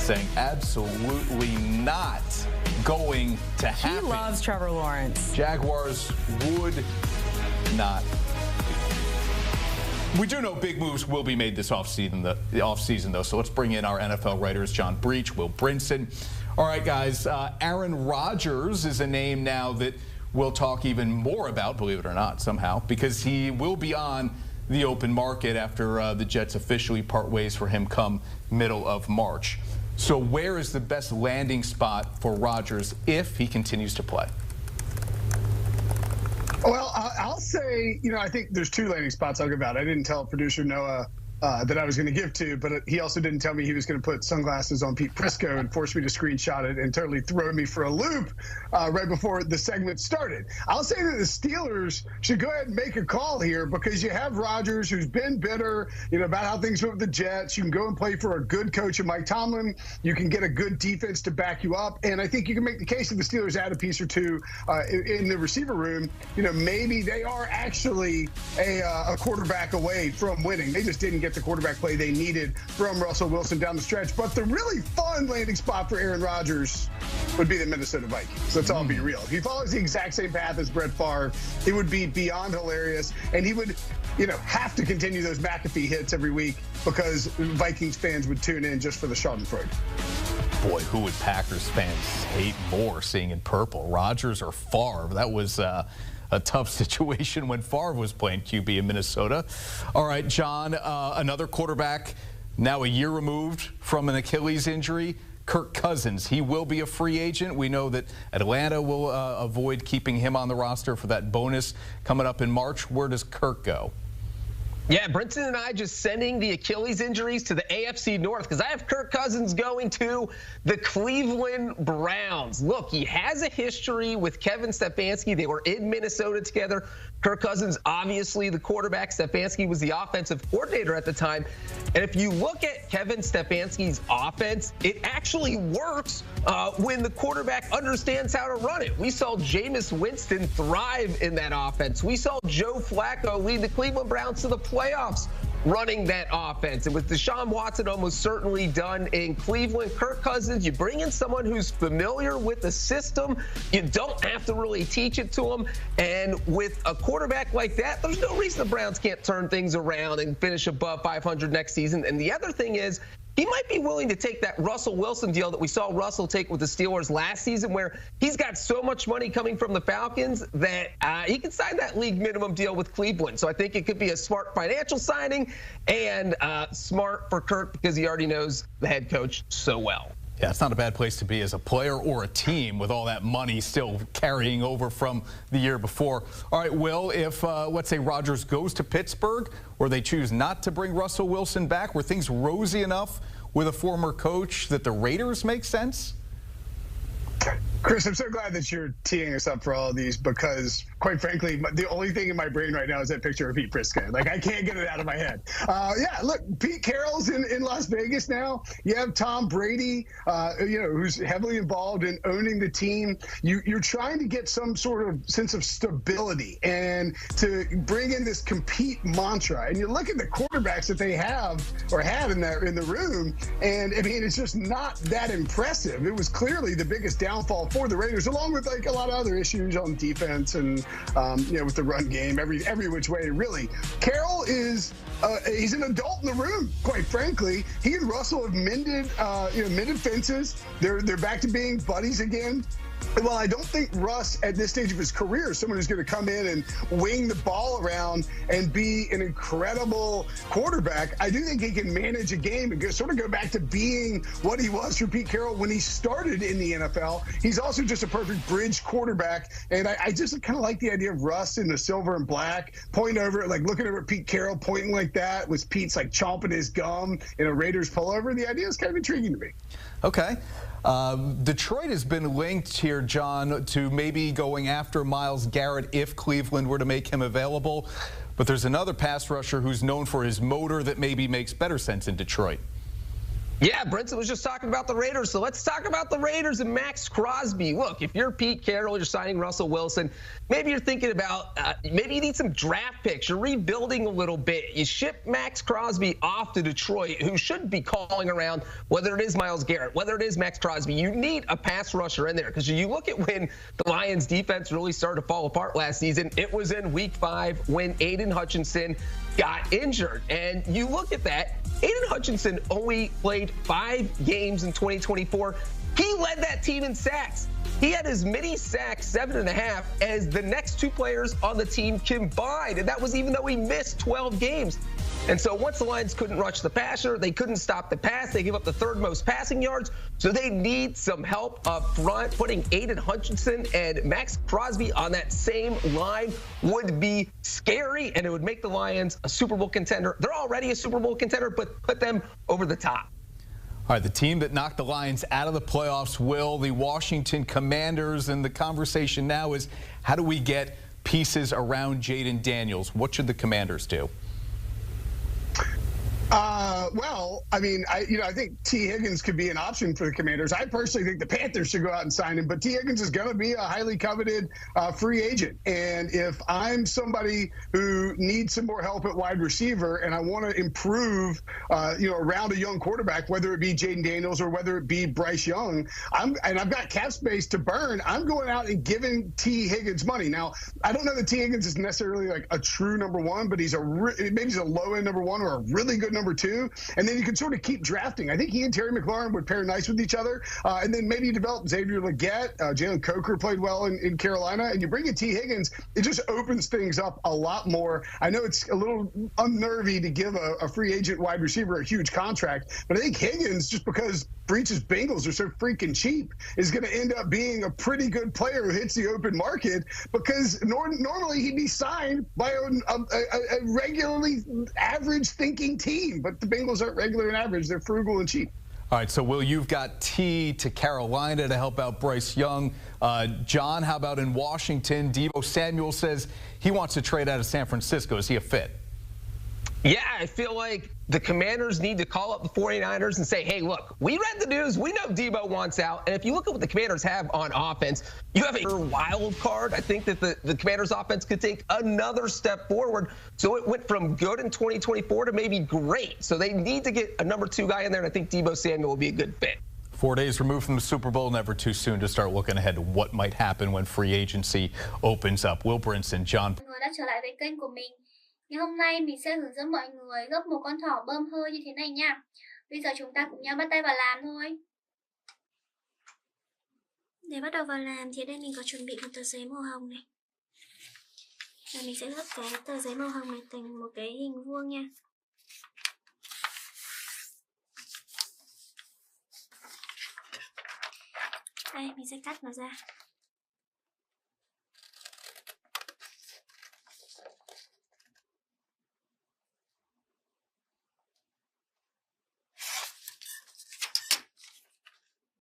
saying absolutely not going to happen. He loves Trevor Lawrence. Jaguars would not. We do know big moves will be made this offseason, though. So let's bring in our NFL writers, John Breach, Will Brinson. All right, guys. Aaron Rodgers is a name now that we'll talk even more about, believe it or not, somehow, because he will be on the open market after the Jets officially part ways for him come middle of March. So where is the best landing spot for Rodgers if he continues to play? Well, I'll say, I think there's two landing spots I'll give out. I didn't tell producer Noah that I was going to give to, but he also didn't tell me he was going to put sunglasses on Pete Prisco and force me to screenshot it and totally throw me for a loop right before the segment started. I'll say that the Steelers should go ahead and make a call here because you have Rodgers, who's been bitter, about how things went with the Jets. You can go and play for a good coach in Mike Tomlin. You can get a good defense to back you up, and I think you can make the case that the Steelers add a piece or two in the receiver room. Maybe they are actually a quarterback away from winning. They just didn't get the quarterback play they needed from Russell Wilson down the stretch. But the really fun landing spot for Aaron Rodgers would be the Minnesota Vikings. Let's all be real. If he follows the exact same path as Brett Favre, it would be beyond hilarious. And he would, have to continue those McAfee hits every week because Vikings fans would tune in just for the Schadenfreude. Boy, who would Packers fans hate more seeing in purple, Rodgers or Favre? That was a tough situation when Favre was playing QB in Minnesota. All right, John, another quarterback now a year removed from an Achilles injury, Kirk Cousins. He will be a free agent. We know that Atlanta will avoid keeping him on the roster for that bonus coming up in March. Where does Kirk go? Yeah, Brinson and I just sending the Achilles injuries to the AFC North because I have Kirk Cousins going to the Cleveland Browns. Look, he has a history with Kevin Stefanski. They were in Minnesota together. Kirk Cousins, obviously the quarterback. Stefanski was the offensive coordinator at the time. And if you look at Kevin Stefanski's offense, it actually works when the quarterback understands how to run it. We saw Jameis Winston thrive in that offense. We saw Joe Flacco lead the Cleveland Browns to the playoffs running that offense. And with Deshaun Watson almost certainly done in Cleveland, Kirk Cousins, you bring in someone who's familiar with the system. You don't have to really teach it to him. And with a quarterback like that, there's no reason the Browns can't turn things around and finish above 500 next season. And the other thing is, he might be willing to take that Russell Wilson deal that we saw Russell take with the Steelers last season, where he's got so much money coming from the Falcons that he can sign that league minimum deal with Cleveland. So I think it could be a smart financial signing and smart for Kirk because he already knows the head coach so well. Yeah, it's not a bad place to be as a player or a team with all that money still carrying over from the year before. All right, Will, if, let's say, Rodgers goes to Pittsburgh or they choose not to bring Russell Wilson back, were things rosy enough with a former coach that the Raiders make sense? Chris, I'm so glad that you're teeing us up for all of these because, quite frankly, the only thing in my brain right now is that picture of Pete Prisco. Like, I can't get it out of my head. Yeah, look, Pete Carroll's in Las Vegas now. You have Tom Brady, who's heavily involved in owning the team. You're trying to get some sort of sense of stability and to bring in this compete mantra. And you look at the quarterbacks that they have or had in the room, and, I mean, it's just not that impressive. It was clearly the biggest downfall for the Raiders, along with like a lot of other issues on defense and with the run game, every which way. Really, Carroll is he's an adult in the room. Quite frankly, he and Russell have mended fences. They're back to being buddies again. Well, I don't think Russ, at this stage of his career, is someone who's going to come in and wing the ball around and be an incredible quarterback. I do think he can manage a game and sort of go back to being what he was for Pete Carroll when he started in the NFL. He's also just a perfect bridge quarterback, and I just kind of like the idea of Russ in the silver and black, pointing over it, like looking over at Pete Carroll, pointing like that, with Pete's like chomping his gum in a Raiders pullover. The idea is kind of intriguing to me. Okay. Detroit has been linked here, John, to maybe going after Myles Garrett if Cleveland were to make him available. But there's another pass rusher who's known for his motor that maybe makes better sense in Detroit. Yeah, Brinson was just talking about the Raiders, so let's talk about the Raiders and Max Crosby. Look, if you're Pete Carroll, you're signing Russell Wilson, maybe you're thinking about, maybe you need some draft picks. You're rebuilding a little bit. You ship Max Crosby off to Detroit, who should be calling around, whether it is Myles Garrett, whether it is Max Crosby. You need a pass rusher in there, because you look at when the Lions defense really started to fall apart last season, it was in week 5 when Aiden Hutchinson got injured. And you look at that, Aiden Hutchinson only played 5 games in 2024. He led that team in sacks. He had as many sacks, 7.5, as the next 2 players on the team combined. And that was even though he missed 12 games. And so once the Lions couldn't rush the passer, they couldn't stop the pass. They gave up the 3rd most passing yards. So they need some help up front. Putting Aiden Hutchinson and Max Crosby on that same line would be scary, and it would make the Lions a Super Bowl contender. They're already a Super Bowl contender, but put them over the top. All right, the team that knocked the Lions out of the playoffs will, the Washington Commanders, and the conversation now is, how do we get pieces around Jayden Daniels? What should the Commanders do? Well, I mean, I think T. Higgins could be an option for the Commanders. I personally think the Panthers should go out and sign him, but T. Higgins is going to be a highly coveted free agent. And if I'm somebody who needs some more help at wide receiver and I want to improve, around a young quarterback, whether it be Jayden Daniels or whether it be Bryce Young, and I've got cap space to burn, I'm going out and giving T. Higgins money. Now, I don't know that T. Higgins is necessarily like a true number 1, but maybe he's a low-end number 1 or a really good number 2, and then you can sort of keep drafting. I think he and Terry McLaurin would pair nice with each other, and then maybe you develop Xavier Legette. Jalen Coker played well in Carolina, and you bring in T. Higgins, it just opens things up a lot more. I know it's a little unnervy to give a free agent wide receiver a huge contract, but I think Higgins, just because Breach's Bengals are so freaking cheap, is going to end up being a pretty good player who hits the open market, because normally he'd be signed by a regularly average thinking team, but the Bengals aren't regular and average. They're frugal and cheap. All right, so Will, you've got T to Carolina to help out Bryce Young. John, how about in Washington? Deebo Samuel says he wants to trade out of San Francisco. Is he a fit? Yeah, I feel like the Commanders need to call up the 49ers and say, hey, look, we read the news. We know Deebo wants out. And if you look at what the Commanders have on offense, you have a wild card. I think that the Commanders offense could take another step forward. So it went from good in 2024 to maybe great. So they need to get a number 2 guy in there, and I think Deebo Samuel will be a good fit. 4 days removed from the Super Bowl, never too soon to start looking ahead to what might happen when free agency opens up. Will Brinson, John. Ngày hôm nay mình sẽ hướng dẫn mọi người gấp một con thỏ bơm hơi như thế này nha. Bây giờ chúng ta cùng nhau bắt tay vào làm thôi. Để bắt đầu vào làm thì đây mình có chuẩn bị một tờ giấy màu hồng này. Và mình sẽ gấp cái tờ giấy màu hồng này thành một cái hình vuông nha. Đây, mình sẽ cắt nó ra.